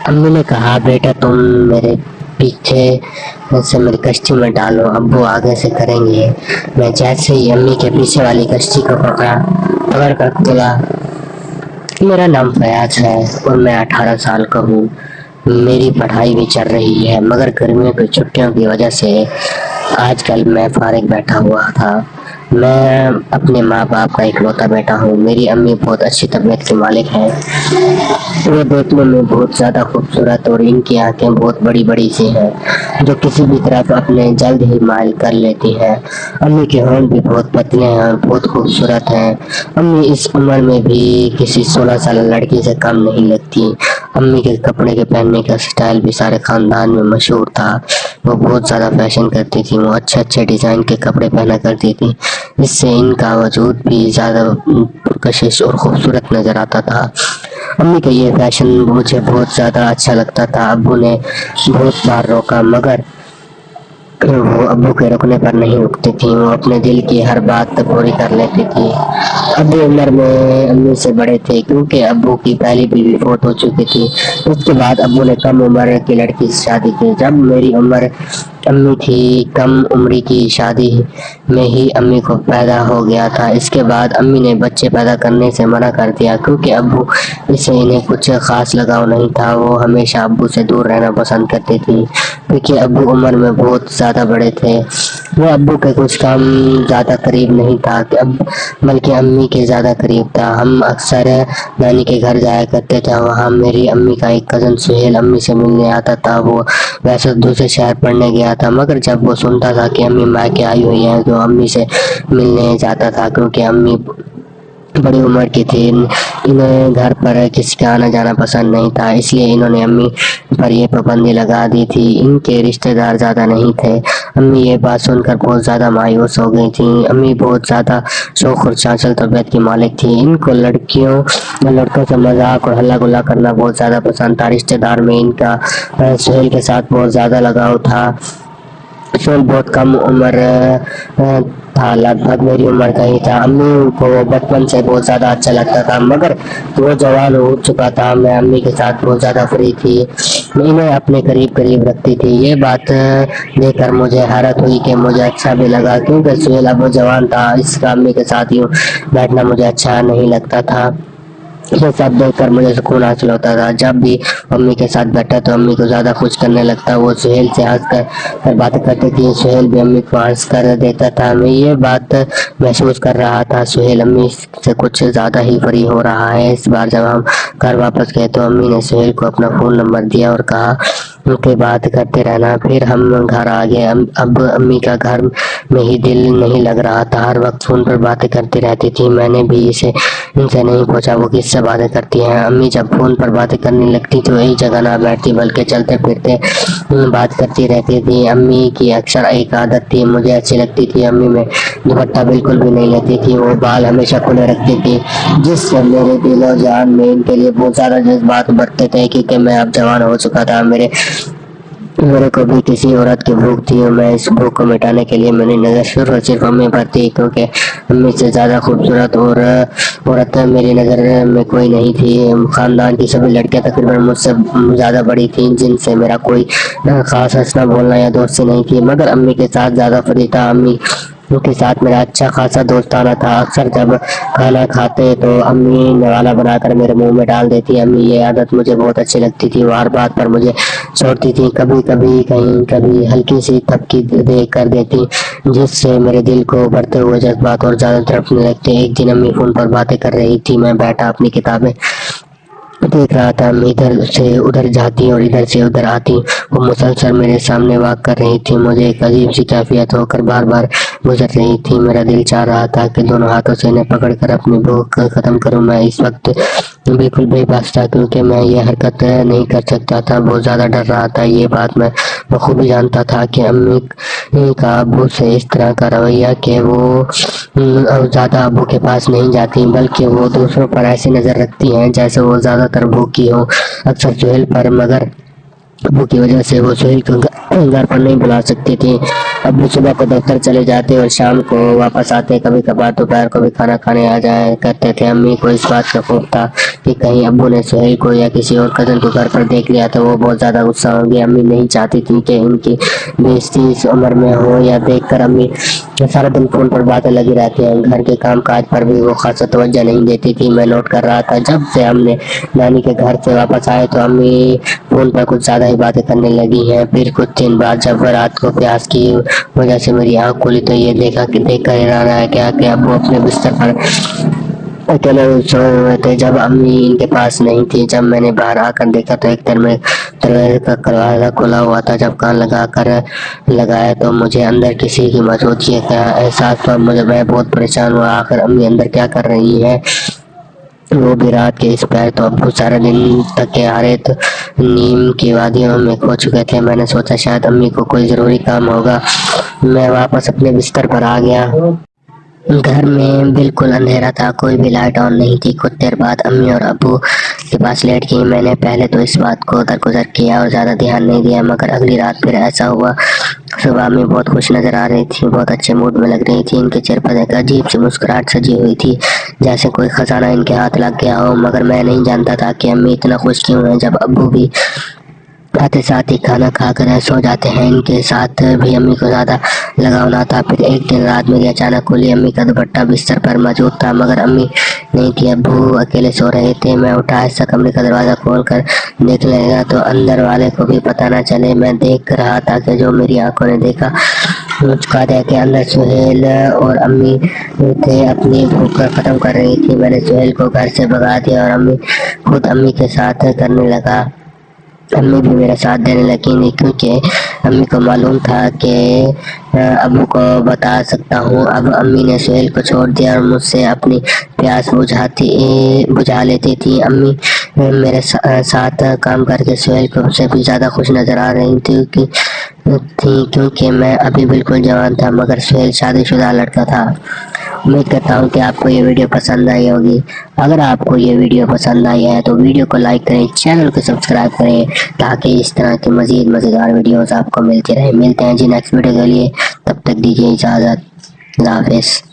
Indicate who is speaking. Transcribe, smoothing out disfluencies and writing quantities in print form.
Speaker 1: امی نے کہا بیٹا تم میرے پیچھے سے میری کشتی میں ڈالو، ابو آگے سے کریں گے۔ میں جیسے ہی امی کے پیچھے والی کشتی کو پکڑ کر کھلا۔ میرا نام فیاض ہے اور میں 18 سال کا ہوں۔ میری پڑھائی بھی چل رہی ہے، مگر گرمیوں کی چھٹیوں کی وجہ سے آج کل میں فارغ بیٹھا ہوا تھا۔ میں اپنے ماں باپ کا اکلوتا بیٹا ہوں۔ میری امی بہت اچھی طبیعت کی مالک ہیں۔ وہ دیکھنے میں بہت زیادہ خوبصورت اور ان کی آنکھیں بہت بڑی بڑی سی ہیں جو کسی بھی طرف اپنے جلد ہی مائل کر لیتی ہیں۔ امی کے ہونٹ بھی بہت پتلے ہیں اور بہت خوبصورت ہیں۔ امی اس عمر میں بھی کسی 16 سالہ لڑکی سے کم نہیں لگتی۔ امی کے کپڑے کے پہننے کا سٹائل بھی سارے خاندان میں مشہور تھا۔ وہ بہت زیادہ فیشن کرتی تھی۔ وہ اچھے ڈیزائن کے کپڑے پہنا کرتی تھی، اس سے ان کا وجود بھی زیادہ پرکشش اور خوبصورت نظر آتا تھا۔ امی کا یہ فیشن مجھے بہت زیادہ اچھا لگتا تھا۔ ابو نے بہت بار روکا مگر وہ ابو کے رکنے پر نہیں رکتی تھی۔ وہ اپنے دل کی ہر بات پوری کر لیتی تھی۔ ابو عمر میں امی سے بڑے تھے کیونکہ ابو کی پہلی بیوی فوت ہو چکی تھی۔ اس کے بعد ابو نے کم عمر کی لڑکی سے شادی کی۔ جب میری عمر امی تھی، کم عمری کی شادی میں ہی امی کو پیدا ہو گیا تھا۔ اس کے بعد امی نے بچے پیدا کرنے سے منع کر دیا کیونکہ ابو سے انہیں کچھ خاص لگاؤ نہیں تھا۔ وہ ہمیشہ ابو سے دور رہنا پسند کرتی تھی کیونکہ ابو عمر میں بہت زیادہ بڑے تھے۔ وہ ابو کے کچھ کام زیادہ قریب نہیں تھا بلکہ امی کے زیادہ قریب تھا۔ ہم اکثر نانی کے گھر جایا کرتے تھے۔ وہاں میری امی کا ایک کزن سہیل امی سے ملنے آتا تھا۔ وہ ویسے دوسرے شہر پڑھنے گیا تھا مگر جب وہ سنتا تھا کہ امی مائکے آئی ہوئی ہیں تو امی سے ملنے جاتا تھا کیونکہ امی بڑی عمر کی تھی۔ انہیں گھر پر کسی کا آنا جانا پسند نہیں تھا، اس لیے انہوں نے امی پر یہ پابندی لگا دی تھی۔ ان کے رشتے دار زیادہ نہیں تھے۔ امی یہ بات سن کر بہت زیادہ مایوس ہو گئی تھی۔ امی بہت زیادہ شوخ اور چانچل طبیعت کی مالک تھی۔ ان کو لڑکوں سے مذاق اور ہلا گلا کرنا بہت زیادہ پسند تھا۔ رشتے دار میں ان کا سہیل کے ساتھ بہت زیادہ لگاؤ تھا۔ سہیل بہت کم عمر تھا، لگ بھگ میری عمر کا ہی تھا۔ امی کو بچپن سے بہت زیادہ اچھا لگتا تھا مگر وہ جوان ہو چکا تھا۔ میں امی کے ساتھ بہت زیادہ فری تھی، میں انہیں اپنے قریب رکھتی تھی۔ یہ بات دیکھ کر مجھے حیرت ہوئی کہ مجھے اچھا بھی لگا کیونکہ سہیل اب جوان تھا۔ اس کا امی کے ساتھ یوں بیٹھنا مجھے اچھا نہیں لگتا تھا۔ یہ سب دیکھ کر مجھے سکون حاصل ہوتا تھا۔ جب بھی امی کے ساتھ بیٹھا تو امی کو زیادہ خوش کرنے لگتا۔ وہ سہیل سے ہنس کر باتیں کرتی تھی، سہیل بھی امی کو ہنس کر دیتا تھا۔ میں یہ بات محسوس کر رہا تھا، سہیل امی سے کچھ زیادہ ہی فری ہو رہا ہے۔ اس بار جب ہم گھر واپس گئے تو امی نے سہیل کو اپنا فون نمبر دیا اور کہا کہ بات کرتے رہنا۔ پھر ہم گھر آ گئے۔ اب امی کا گھر میں ہی دل نہیں لگ رہا تھا، ہر وقت فون پر باتیں کرتی رہتی تھی۔ میں نے بھی ان سے نہیں پوچھا وہ کس سے باتیں کرتی ہیں۔ امی جب فون پر باتیں کرنے لگتی تو ایک جگہ نہ بیٹھتی بلکہ چلتے پھرتے بات کرتی رہتی تھی۔ امی کی اکثر ایک عادت تھی، مجھے اچھی لگتی تھی، امی میں دوپٹہ بالکل بھی نہیں لیتی تھی۔ وہ بال ہمیشہ کھلے رکھتی تھی جس سے میرے دل و جان میں ان کے لیے بہت زیادہ جذبات ابھرتے تھے کیونکہ میں اب جوان ہو چکا تھا۔ میرے کو بھی کسی عورت کی بھوک تھی اور میں اس بھوک کو مٹانے کے لیے میری نظر صرف امی پر تھی کیونکہ امی سے زیادہ خوبصورت اور عورت میری نظر میں کوئی نہیں تھی۔ خاندان کی سبھی لڑکیاں تقریباً مجھ سے زیادہ بڑی تھیں جن سے میرا کوئی خاص ہنسنا بولنا یا دوستی نہیں تھی، مگر امی کے ساتھ زیادہ فری تھا۔ امی کے ساتھ میرا اچھا خاصا دوستانہ تھا۔ اکثر جب کھانا کھاتے تو امی نوالا بنا کر میرے منہ میں ڈال دیتی۔ امی یہ عادت مجھے بہت اچھی لگتی تھی، وہ ہر بات پر مجھے چھوڑتی تھی، کبھی ہلکی سی تھپکی دے کر دیتی جس سے میرے دل کو بڑھتے ہوئے جذبات اور زیادہ تڑپنے لگتے۔ ایک دن امی فون پر باتیں کر رہی تھی، میں بیٹھا اپنی کتابیں دیکھ رہا تھا۔ امی ادھر سے ادھر جاتی اور ادھر سے ادھر آتی، وہ مسلسل میرے سامنے واک کر رہی تھی۔ مجھے ایک عجیب سی کیفیت ہو کر بار بار گزر رہی تھی۔ میرا دل چاہ رہا تھا کہ دونوں ہاتھوں سے انہیں پکڑ کر اپنی بھوک ختم کروں۔ میں اس وقت بالکل بے بس تھا کیونکہ میں یہ حرکت نہیں کر سکتا تھا، بہت زیادہ ڈر رہا تھا۔ یہ بات میں بخوبی جانتا تھا کہ امی کا ابو سے اس طرح کا رویہ کہ وہ زیادہ ابو کے پاس نہیں جاتی بلکہ وہ دوسروں پر ایسی نظر رکھتی ہیں جیسے وہ زیادہ تر بھوکی ہو، اکثر سہیل پر، مگر ابو کی وجہ سے وہ سہیل کو گھر پر نہیں بلا سکتی تھی۔ ابو صبح کو دفتر چلے جاتے اور شام کو واپس آتے، کبھی کبھار دوپہر کو بھی کھانا کھانے آ جایا کرتے تھے۔ امی کو اس بات کا خوف تھا کہ کہیں ابو نے سہیل کو یا کسی اور کزن کو گھر پر دیکھ لیا تو وہ بہت زیادہ غصہ ہوگی۔ امی نہیں چاہتی تھی کہ ان کی بےعزتی اس عمر میں ہو۔ یا دیکھ کر امی سارا دن فون پر باتیں لگی رہتی ہیں، گھر کے کام کاج پر بھی وہ خاصا توجہ نہیں دیتی تھی۔ میں نوٹ کر رہا تھا جب سے ہم نے نانی کے گھر سے واپس آئے تو امی فون پر کچھ زیادہ ہی باتیں کرنے لگی ہیں۔ پھر کچھ دن بعد جب رات کو پیاس کی وجہ سے میری آنکھ کھلی تو یہ دیکھ کر حیران رہ گیا کہ ابو اپنے بستر پر اکیلے سوئے ہوئے تھے جب امی ان کے پاس نہیں تھی۔ جب میں نے باہر آ کر دیکھا تو ایک دروازے کا دروازہ کھلا ہوا تھا۔ جب کان لگایا تو مجھے اندر کسی کی موجودگی کا احساس ہوا۔ میں بہت پریشان ہوا، آخر امی اندر کیا کر رہی ہیں، وہ بھی رات کے اس پہر۔ تو ابو سارے دن تھکے ہارے نیم کی وادیوں میں کھو چکے تھے۔ میں نے سوچا شاید امی کو کوئی ضروری کام ہوگا۔ میں واپس اپنے بستر پر آ گیا۔ گھر میں بالکل اندھیرا تھا، کوئی بھی لائٹ آن نہیں تھی۔ کچھ دیر بعد امی اور ابو کے پاس لیٹ گئی۔ میں نے پہلے تو اس بات کو درگزر کیا اور زیادہ دھیان نہیں دیا، مگر اگلی رات پھر ایسا ہوا۔ صبح امی بہت خوش نظر آ رہی تھی، بہت اچھے موڈ میں لگ رہی تھی۔ ان کے چہرے پر ایک عجیب سی مسکراہٹ سجی ہوئی تھی، جیسے کوئی خزانہ ان کے ہاتھ لگ گیا ہو۔ مگر میں نہیں جانتا تھا کہ امی اتنا خوش کیوں ہیں۔ جب ابو بھی آتے ساتھ ہی کھانا کھا کر سو جاتے ہیں، ان کے ساتھ بھی امی کو زیادہ لگاؤ نہ تھا۔ پھر ایک دن رات میری اچانک کھلی، امی کا دوپٹہ بستر پر موجود تھا مگر امی نہیں تھی، ابو اکیلے سو رہے تھے۔ میں اٹھا، ایسا کمرے کا دروازہ کھول کر دیکھنے لگا تو اندر والے کو بھی پتہ نہ چلے۔ میں دیکھ رہا تھا کہ جو میری آنکھوں نے دیکھا چکا تھا کہ اندر سہیل اور امی تھے، اپنی بھوک ختم کر رہی تھی۔ میں نے سہیل کو گھر سے بھگا دیا اور خود امی کے ساتھ کرنے لگا۔ امی بھی میرا ساتھ دینے لگی کیونکہ امی کو معلوم تھا کہ ابو کو بتا سکتا ہوں۔ اب امی نے سہیل کو چھوڑ دیا اور مجھ سے اپنی پیاس بجھا لیتی تھی۔ امی میرے ساتھ کام کر کے سہیل کو سے بھی زیادہ خوش نظر آ رہی تھی کیونکہ میں ابھی بالکل جوان تھا مگر سہیل شادی شدہ لڑکا تھا۔ امید کرتا ہوں کہ آپ کو یہ ویڈیو پسند آئی ہوگی۔ اگر آپ کو یہ ویڈیو پسند آئی ہے تو ویڈیو کو لائک کریں، چینل کو سبسکرائب کریں تاکہ اس طرح کی مزیدار ویڈیوز آپ کو ملتی رہیں۔ ملتے ہیں جی نیکسٹ ویڈیو کے لیے، تب تک دیجیے اجازت، اللہ حافظ۔